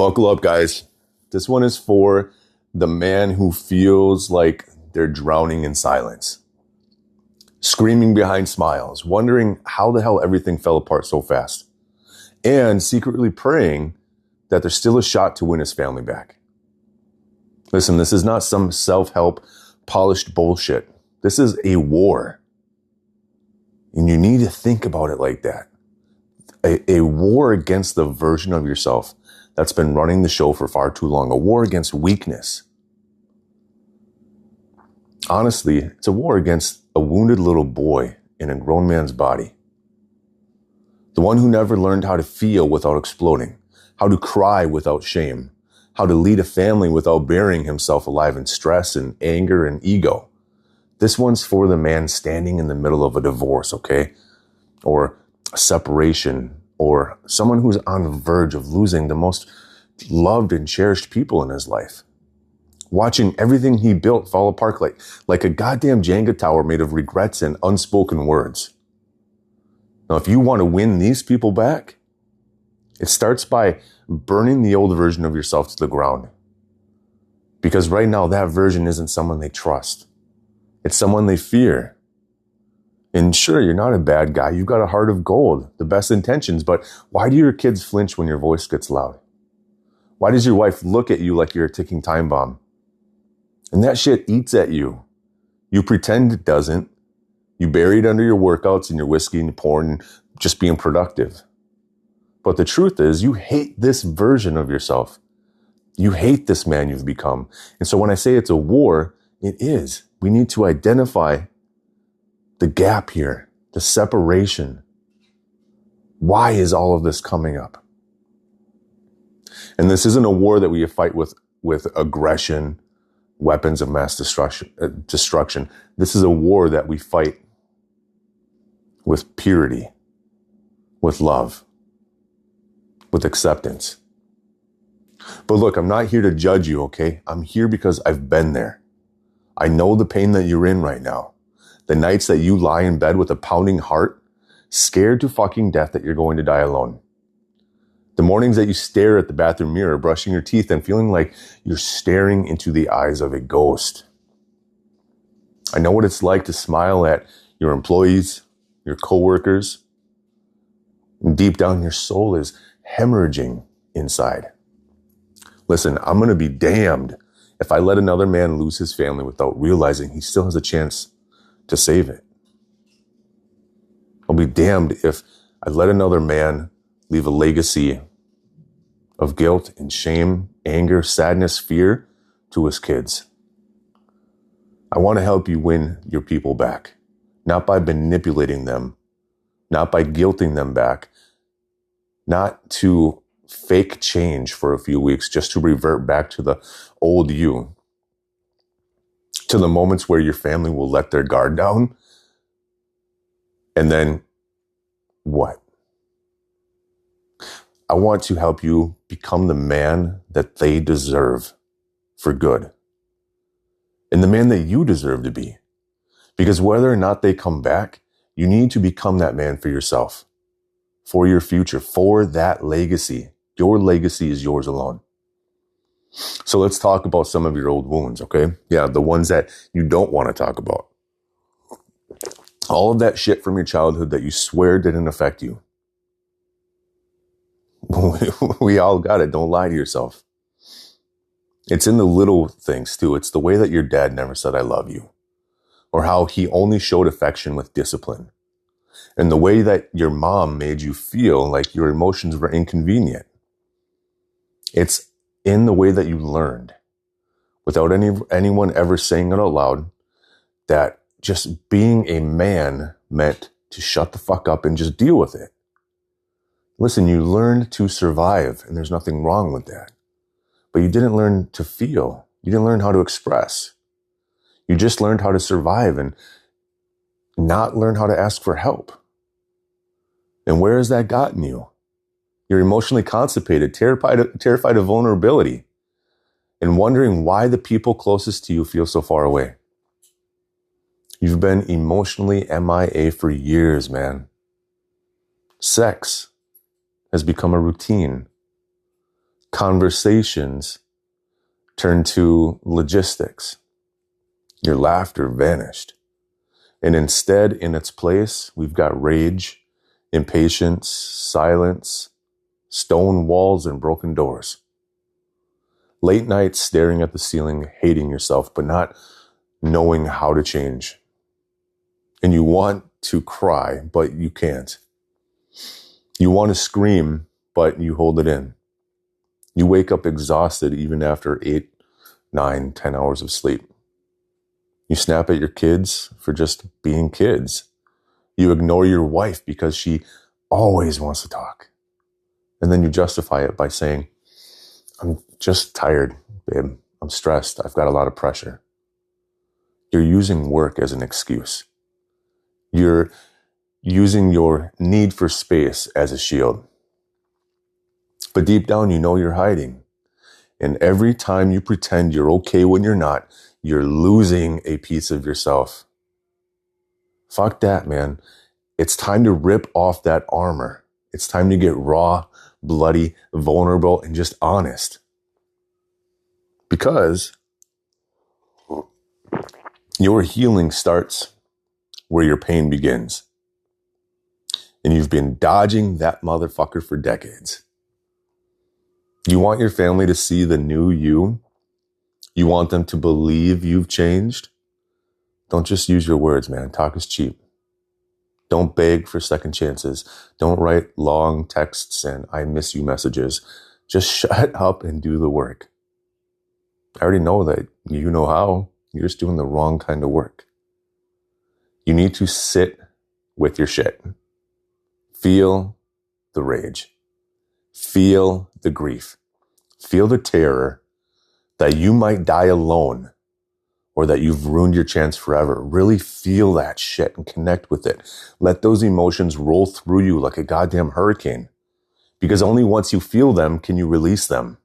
Buckle up, guys. This one is for the man who feels like they're drowning in silence, screaming behind smiles, wondering how the hell everything fell apart so fast, and secretly praying that there's still a shot to win his family back. Listen, this is not some self-help, polished bullshit. This is a war. And you need to think about it like that. A war against the version of yourself that's been running the show for far too long. A war against weakness. Honestly, it's a war against a wounded little boy in a grown man's body. The one who never learned how to feel without exploding, how to cry without shame, how to lead a family without burying himself alive in stress and anger and ego. This one's for the man standing in the middle of a divorce, okay? Or a separation, or someone who's on the verge of losing the most loved and cherished people in his life. Watching everything he built fall apart like a goddamn Jenga tower made of regrets and unspoken words. Now, if you want to win these people back, it starts by burning the old version of yourself to the ground. Because right now, that version isn't someone they trust. It's someone they fear. And sure, you're not a bad guy. You've got a heart of gold, the best intentions. But why do your kids flinch when your voice gets loud? Why does your wife look at you like you're a ticking time bomb? And that shit eats at you. You pretend it doesn't. You bury it under your workouts and your whiskey and your porn and just being productive. But the truth is, you hate this version of yourself. You hate this man you've become. And so when I say it's a war, it is. We need to identify the gap here, the separation. Why is all of this coming up? And this isn't a war that we fight with aggression, weapons of mass destruction. This is a war that we fight with purity, with love, with acceptance. But look, I'm not here to judge you, okay? I'm here because I've been there. I know the pain that you're in right now. The nights that you lie in bed with a pounding heart, scared to fucking death that you're going to die alone. The mornings that you stare at the bathroom mirror, brushing your teeth and feeling like you're staring into the eyes of a ghost. I know what it's like to smile at your employees, your coworkers. And deep down, your soul is hemorrhaging inside. Listen, I'm going to be damned if I let another man lose his family without realizing he still has a chance to save it. I'll be damned if I let another man leave a legacy of guilt and shame, anger, sadness, fear to his kids. I want to help you win your people back, not by manipulating them, not by guilting them back, not to fake change for a few weeks just to revert back to the old you, to the moments where your family will let their guard down. And then what? I want to help you become the man that they deserve for good. And the man that you deserve to be. Because whether or not they come back, you need to become that man for yourself, for your future, for that legacy. Your legacy is yours alone. So let's talk about some of your old wounds, okay? Yeah, the ones that you don't want to talk about. All of that shit from your childhood that you swear didn't affect you. We all got it. Don't lie to yourself. It's in the little things too. It's the way that your dad never said, I love you. Or how he only showed affection with discipline. And the way that your mom made you feel like your emotions were inconvenient. It's in the way that you learned, without anyone ever saying it out loud, that just being a man meant to shut the fuck up and just deal with it. Listen, you learned to survive, and there's nothing wrong with that. But you didn't learn to feel. You didn't learn how to express. You just learned how to survive and not learn how to ask for help. And where has that gotten you? You're emotionally constipated, terrified of vulnerability, and wondering why the people closest to you feel so far away. You've been emotionally MIA for years, man. Sex has become a routine. Conversations turned to logistics. Your laughter vanished. And instead, in its place, we've got rage, impatience, silence, stone walls, and broken doors. Late nights staring at the ceiling, hating yourself, but not knowing how to change. And you want to cry, but you can't. You want to scream, but you hold it in. You wake up exhausted even after 8, 9, 10 hours of sleep. You snap at your kids for just being kids. You ignore your wife because she always wants to talk. And then you justify it by saying, I'm just tired, babe. I'm stressed. I've got a lot of pressure. You're using work as an excuse. You're using your need for space as a shield. But deep down, you know you're hiding. And every time you pretend you're okay when you're not, you're losing a piece of yourself. Fuck that, man. It's time to rip off that armor. It's time to get raw, bloody, vulnerable, and just honest. Because your healing starts where your pain begins. And you've been dodging that motherfucker for decades. You want your family to see the new you? You want them to believe you've changed? Don't just use your words, man. Talk is cheap. Don't beg for second chances. Don't write long texts and I miss you messages. Just shut up and do the work. I already know that you know how. You're just doing the wrong kind of work. You need to sit with your shit. Feel the rage. Feel the grief. Feel the terror that you might die alone or that you've ruined your chance forever. Really feel that shit and connect with it. Let those emotions roll through you like a goddamn hurricane. Because only once you feel them can you release them.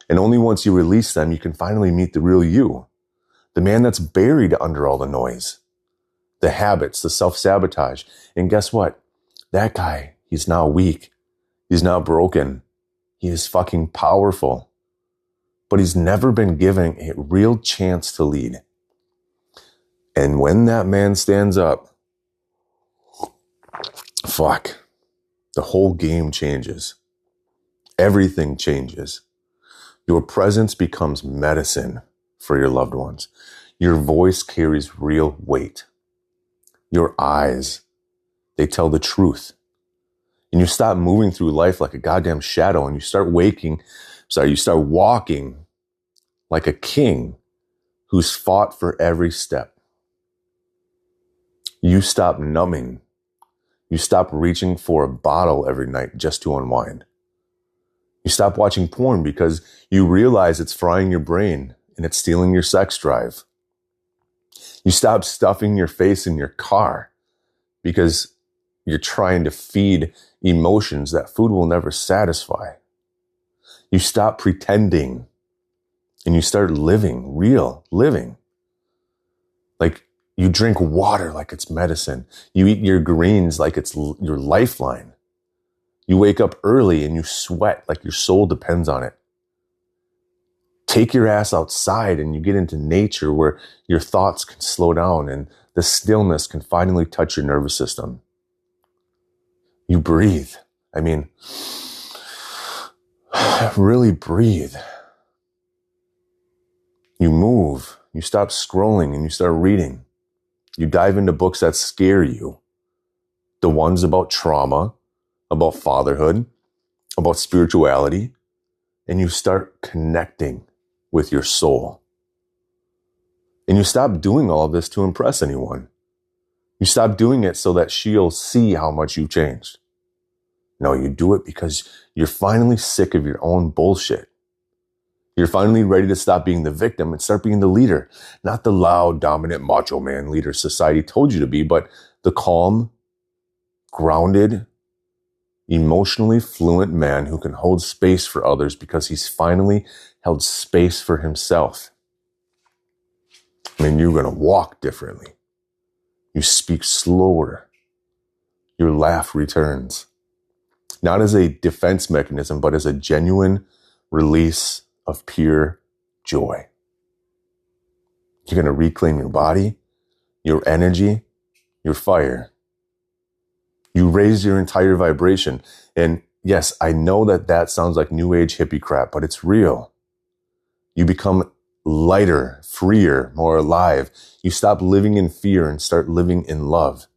And only once you release them, you can finally meet the real you. The man that's buried under all the noise. The habits, the self-sabotage. And guess what? That guy, he's not weak. He's not broken. He is fucking powerful. But he's never been given a real chance to lead. And when that man stands up, fuck, the whole game changes. Everything changes. Your presence becomes medicine for your loved ones. Your voice carries real weight. Your eyes, they tell the truth. And you stop moving through life like a goddamn shadow and you start walking like a king who's fought for every step. You stop numbing. You stop reaching for a bottle every night just to unwind. You stop watching porn because you realize it's frying your brain and it's stealing your sex drive. You stop stuffing your face in your car because you're trying to feed emotions that food will never satisfy. You stop pretending and you start living, real living. Like you drink water like it's medicine. You eat your greens like it's your lifeline. You wake up early and you sweat like your soul depends on it. Take your ass outside and you get into nature where your thoughts can slow down and the stillness can finally touch your nervous system. You breathe. I mean, really breathe. You move. You stop scrolling and you start reading. You dive into books that scare you. The ones about trauma, about fatherhood, about spirituality, and you start connecting with your soul. And you stop doing all of this to impress anyone. You stop doing it so that she'll see how much you've changed. No, you do it because you're finally sick of your own bullshit. You're finally ready to stop being the victim and start being the leader. Not the loud, dominant, macho man leader society told you to be, but the calm, grounded, emotionally fluent man who can hold space for others because he's finally held space for himself. I mean, you're going to walk differently. You speak slower. Your laugh returns. Not as a defense mechanism, but as a genuine release of pure joy. You're going to reclaim your body, your energy, your fire. You raise your entire vibration. And yes, I know that sounds like new age hippie crap, but it's real. You become lighter, freer, more alive. You stop living in fear and start living in love.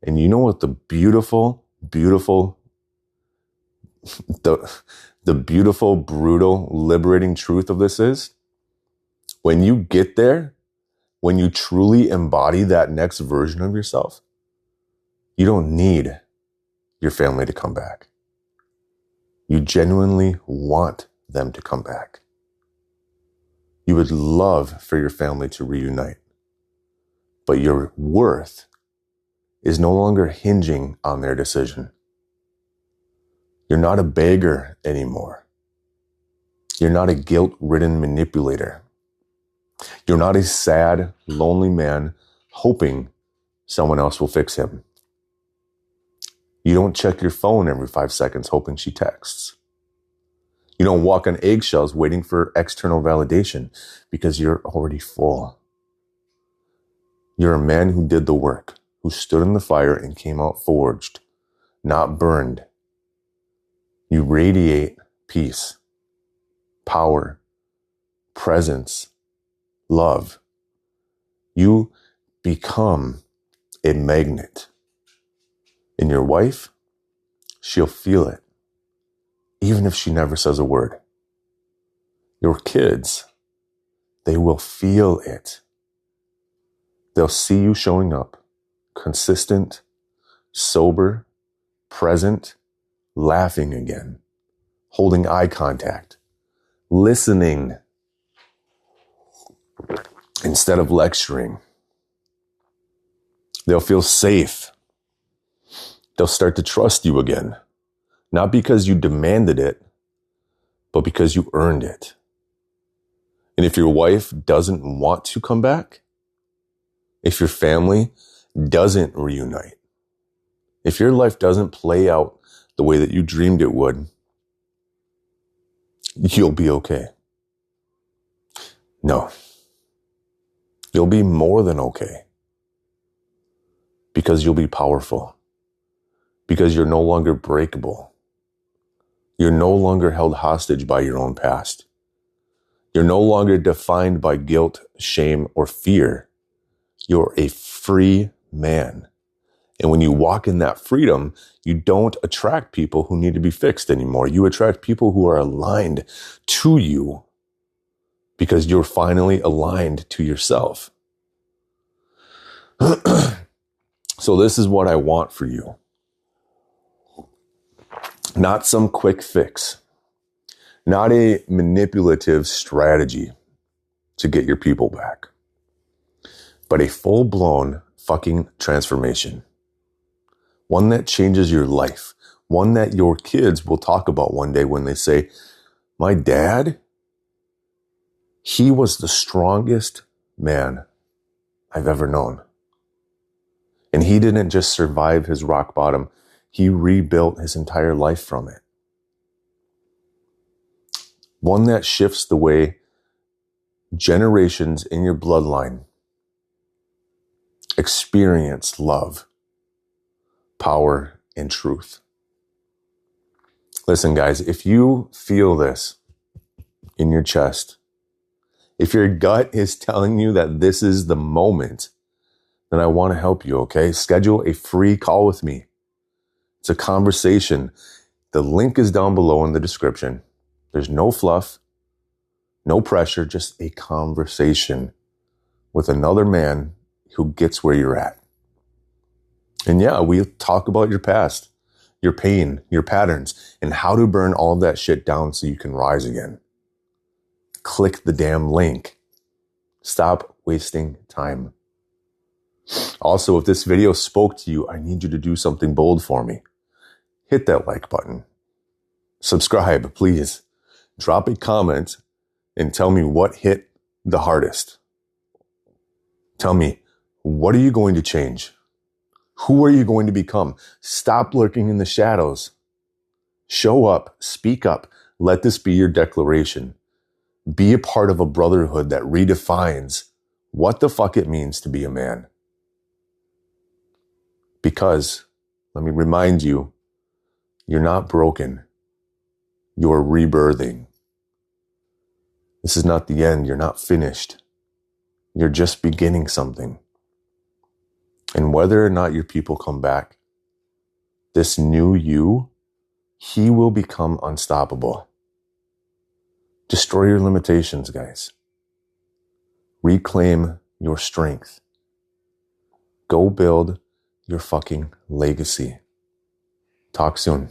And you know what the beautiful, the beautiful, brutal, liberating truth of this is? When you get there, when you truly embody that next version of yourself, you don't need your family to come back. You genuinely want them to come back. You would love for your family to reunite. But your worth is no longer hinging on their decision. You're not a beggar anymore. You're not a guilt-ridden manipulator. You're not a sad, lonely man hoping someone else will fix him. You don't check your phone every 5 seconds hoping she texts. You don't walk on eggshells waiting for external validation because you're already full. You're a man who did the work, who stood in the fire and came out forged, not burned. You radiate peace, power, presence, love. You become a magnet. And your wife, she'll feel it, even if she never says a word. Your kids, they will feel it. They'll see you showing up, consistent, sober, present, laughing again, holding eye contact, listening instead of lecturing. They'll feel safe. They'll start to trust you again, not because you demanded it, but because you earned it. And if your wife doesn't want to come back, if your family doesn't reunite, if your life doesn't play out the way that you dreamed it would, you'll be okay. No, you'll be more than okay. Because you'll be powerful. Because you're no longer breakable. You're no longer held hostage by your own past. You're no longer defined by guilt, shame, or fear. You're a free man. And when you walk in that freedom, you don't attract people who need to be fixed anymore. You attract people who are aligned to you because you're finally aligned to yourself. So this is what I want for you. Not some quick fix. Not a manipulative strategy to get your people back. But a full-blown fucking transformation. One that changes your life. One that your kids will talk about one day when they say, my dad, he was the strongest man I've ever known. And he didn't just survive his rock bottom. He rebuilt his entire life from it. One that shifts the way generations in your bloodline experience love, power, and truth. Listen, guys, if you feel this in your chest, if your gut is telling you that this is the moment, then I want to help you, okay? Schedule a free call with me. It's a conversation. The link is down below in the description. There's no fluff, no pressure, just a conversation with another man who gets where you're at. And yeah, we talk about your past, your pain, your patterns, and how to burn all of that shit down so you can rise again. Click the damn link. Stop wasting time. Also, if this video spoke to you, I need you to do something bold for me. Hit that like button. Subscribe, please. Drop a comment and tell me what hit the hardest. Tell me, what are you going to change? Who are you going to become? Stop lurking in the shadows. Show up, speak up, Let this be your declaration. Be a part of a brotherhood that redefines what the fuck it means to be a man. Because, let me remind you, you're not broken. You're rebirthing. This is not the end. You're not finished. You're just beginning something. And whether or not your people come back, this new you, he will become unstoppable. Destroy your limitations, guys. Reclaim your strength. Go build your fucking legacy. Talk soon.